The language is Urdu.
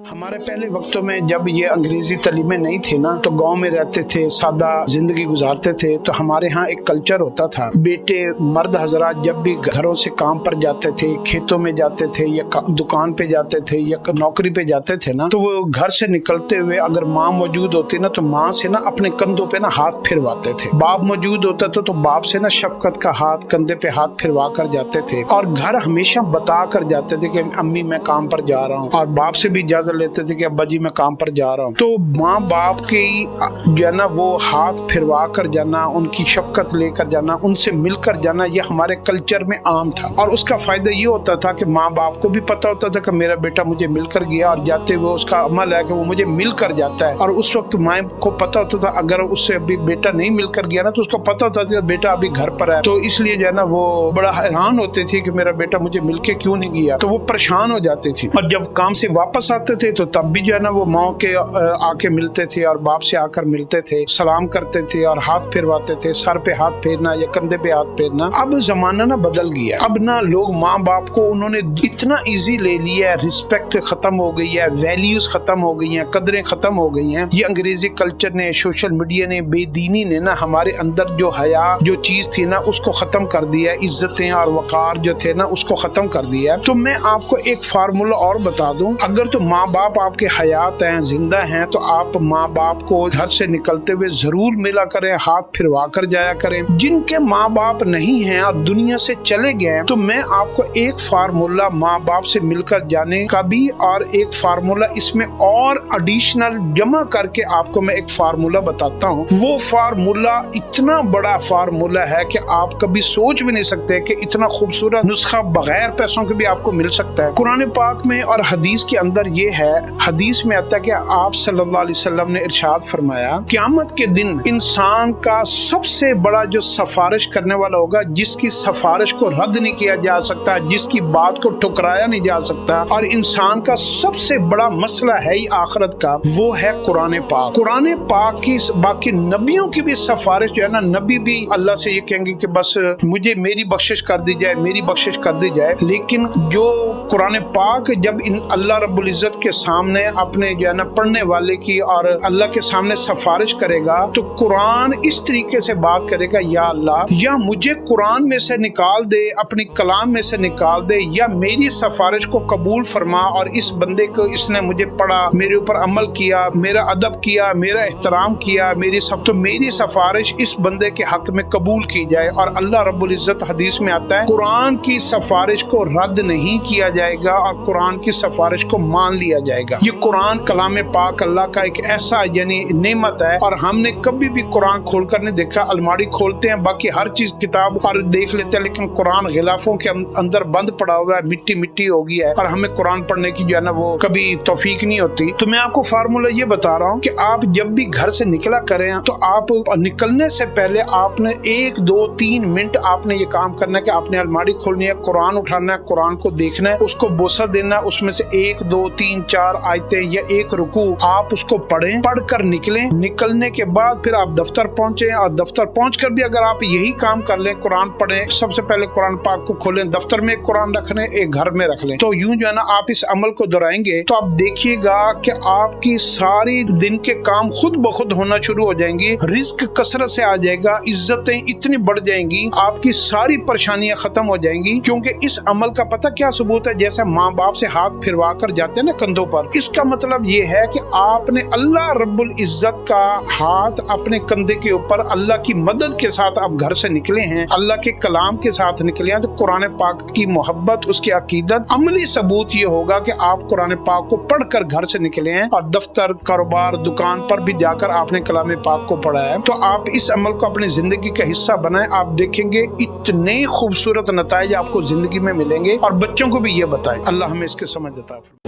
ہمارے پہلے وقتوں میں جب یہ انگریزی تعلیمیں نہیں تھی نا تو گاؤں میں رہتے تھے، سادہ زندگی گزارتے تھے. تو ہمارے ہاں ایک کلچر ہوتا تھا، بیٹے مرد حضرات جب بھی گھروں سے کام پر جاتے تھے، کھیتوں میں جاتے تھے یا دکان پہ جاتے تھے یا نوکری پہ جاتے تھے نا، تو وہ گھر سے نکلتے ہوئے اگر ماں موجود ہوتی نا تو ماں سے نا اپنے کندھوں پہ نا ہاتھ پھرواتے تھے. باپ موجود ہوتا تھا تو باپ سے نا شفقت کا ہاتھ کندھے پہ ہاتھ پھروا کر جاتے تھے، اور گھر ہمیشہ بتا کر جاتے تھے کہ امی میں کام پر جا رہا ہوں، اور باپ سے بھی اجازت لیتے تھے کہ ابا جی میں کام پر جا رہا ہوں. تو ماں باپ کی جو ہے نا وہ ہاتھ پھروا کر جانا، ان کی شفقت لے کر جانا، ان سے مل کر جانا، یہ ہمارے کلچر میں عام تھا. اور اس کا فائدہ یہ ہوتا تھا کہ ماں باپ کو بھی پتا ہوتا تھا کہ میرا بیٹا مجھے مل کر گیا، اور جاتے ہوئے اس کا عمل ہے کہ وہ مجھے مل کر جاتا ہے. اور اس وقت ماں کو پتا ہوتا تھا اگر اس سے ابھی بیٹا نہیں مل کر گیا نا تو اس کو پتا ہوتا تھا کہ بیٹا ابھی گھر پر ہے. تو اس لیے جو ہے نا وہ بڑا حیران ہوتے تھے کہ میرا بیٹا مجھے مل کے کیوں نہیں گیا، تو وہ پریشان ہو جاتے تھے. اور جب کام سے واپس آتے تھے تو تب بھی جو ہے نا وہ ماں کے آ کے ملتے تھے اور باپ سے آ کر ملتے تھے، سلام کرتے تھے اور ہاتھ پھرواتے تھے، سر پہ ہاتھ پھیرنا یا کندھے پہ ہاتھ پھیرنا. اب زمانہ نا بدل گیا، اب نا لوگ ماں باپ کو انہوں نے اتنا ایزی لے لیا ہے، رسپیکٹ ختم ہو گئی ہے، ویلیوز ختم ہو گئی ہیں، قدریں ختم ہو گئی ہیں. یہ انگریزی کلچر نے، سوشل میڈیا نے، بے دینی نے نا ہمارے اندر جو حیا جو چیز تھی نا اس کو ختم کر دیا ہے، عزتیں اور وقار جو تھے نا اس کو ختم کر دیا ہے. تو میں آپ کو ایک فارمولا اور بتا دوں، اگر تو ماں باپ آپ کے حیات ہیں، زندہ ہیں، تو آپ ماں باپ کو گھر سے نکلتے ہوئے ضرور ملا کریں، ہاتھ پھروا کر جایا کریں. جن کے ماں باپ نہیں ہیں اور دنیا سے چلے گئے ہیں، تو میں آپ کو ایک فارمولا ماں باپ سے مل کر جانے کا بھی، اور ایک فارمولا اس میں اور ایڈیشنل جمع کر کے آپ کو میں ایک فارمولا بتاتا ہوں. وہ فارمولا اتنا بڑا فارمولا ہے کہ آپ کبھی سوچ بھی نہیں سکتے کہ اتنا خوبصورت نسخہ بغیر پیسوں کے بھی آپ کو مل سکتا ہے. قرآن پاک میں اور حدیث کے اندر یہ ہے، حدیث میں آتا ہے کہ آپ صلی اللہ علیہ وسلم نے ارشاد فرمایا، قیامت کے دن انسان کا سب سے بڑا جو سفارش کرنے والا ہوگا، جس کی سفارش کو رد نہیں کیا جا سکتا، جس کی بات کو ٹھکرایا نہیں جا سکتا، اور انسان کا سب سے بڑا مسئلہ ہے ہی آخرت کا، وہ ہے قرآن پاک. قرآن پاک کی باقی نبیوں کی بھی سفارش جو ہے نا، نبی بھی اللہ سے یہ کہیں گے کہ بس مجھے میری بخشش کر دی جائے، میری بخشش کر دی جائے. لیکن جو قرآن پاک جب اللہ رب العزت کے سامنے اپنے جو ہے نا پڑھنے والے کی اور اللہ کے سامنے سفارش کرے گا، تو قرآن اس طریقے سے بات کرے گا، یا اللہ، یا مجھے قرآن میں سے نکال دے، اپنی کلام میں سے نکال دے، یا میری سفارش کو قبول فرما، اور اس بندے کو اس نے مجھے پڑھا، میرے اوپر عمل کیا، میرا ادب کیا، میرا احترام کیا، تو میری سفارش اس بندے کے حق میں قبول کی جائے. اور اللہ رب العزت حدیث میں آتا ہے، قرآن کی سفارش کو رد نہیں کیا جائے گا اور قرآن کی سفارش کو مان لیا جائے گا. یہ قرآن کلام پاک اللہ کا ایک ایسا یعنی نعمت ہے، اور ہم نے کبھی بھی قرآن کھول کر نہیں دیکھا. الماڑی کھولتے ہیں، باقی ہر چیز کتاب اور دیکھ لیتے ہیں، لیکن قرآن غلافوں کے اندر بند پڑا ہوا ہے، مٹی مٹی ہو گئی ہے، اور ہمیں قرآن پڑھنے کی جو ہے نا وہ کبھی توفیق نہیں ہوتی. تو میں آپ کو فارمولا یہ بتا رہا ہوں کہ آپ جب بھی گھر سے نکلا کریں تو آپ نکلنے سے پہلے آپ نے 1 2 3 منٹ آپ نے یہ کام کرنا ہے کہ آپ نے الماڑی کھولنی ہے، قرآن اٹھانا ہے، قرآن کو دیکھنا ہے، اس کو بوسہ دینا ہے، اس میں سے 1 2 3 4 آیتیں یا ایک رکوع آپ اس کو پڑھیں، پڑھ کر نکلیں. نکلنے کے بعد پھر آپ دفتر پہنچیں، اور دفتر پہنچ کر بھی اگر آپ یہی کام کر لیں، قرآن پڑھیں، سب سے پہلے قرآن پاک کو کھولیں، دفتر میں ایک قرآن رکھ لیں، ایک گھر میں رکھ لیں. تو یوں جو ہے نا آپ اس عمل کو دہرائیں گے تو آپ دیکھیے گا کہ آپ کی ساری دن کے کام خود بخود ہونا شروع ہو جائیں گی، رزق کثرت سے آ جائے گا، عزتیں اتنی بڑھ جائیں گی، آپ کی ساری پریشانیاں ختم ہو جائیں گی. کیونکہ اس عمل کا پتہ کیا ثبوت ہے؟ جیسے ماں باپ سے ہاتھ پھروا کر جاتے ہیں نا کندھوں پر، اس کا مطلب یہ ہے کہ آپ نے اللہ رب العزت کا ہاتھ اپنے کندھے کے اوپر اللہ کی مدد کے ساتھ آپ گھر سے نکلے ہیں، اللہ کے کلام کے ساتھ نکلے ہیں. تو قرآن پاک کی محبت، اس کی عقیدت، عملی ثبوت یہ ہوگا کہ آپ قرآن پاک کو پڑھ کر گھر سے نکلے ہیں، اور دفتر، کاروبار، دکان پر بھی جا کر آپ نے کلام پاک کو پڑھا ہے. تو آپ اس عمل کو اپنی زندگی کا حصہ بنائیں، آپ دیکھیں گے اتنے خوبصورت نتائج آپ کو زندگی میں ملیں گے. اور بچوں کو بھی یہ بتائیں. اللہ ہمیں اس کے سمجھ عطا فرمائے.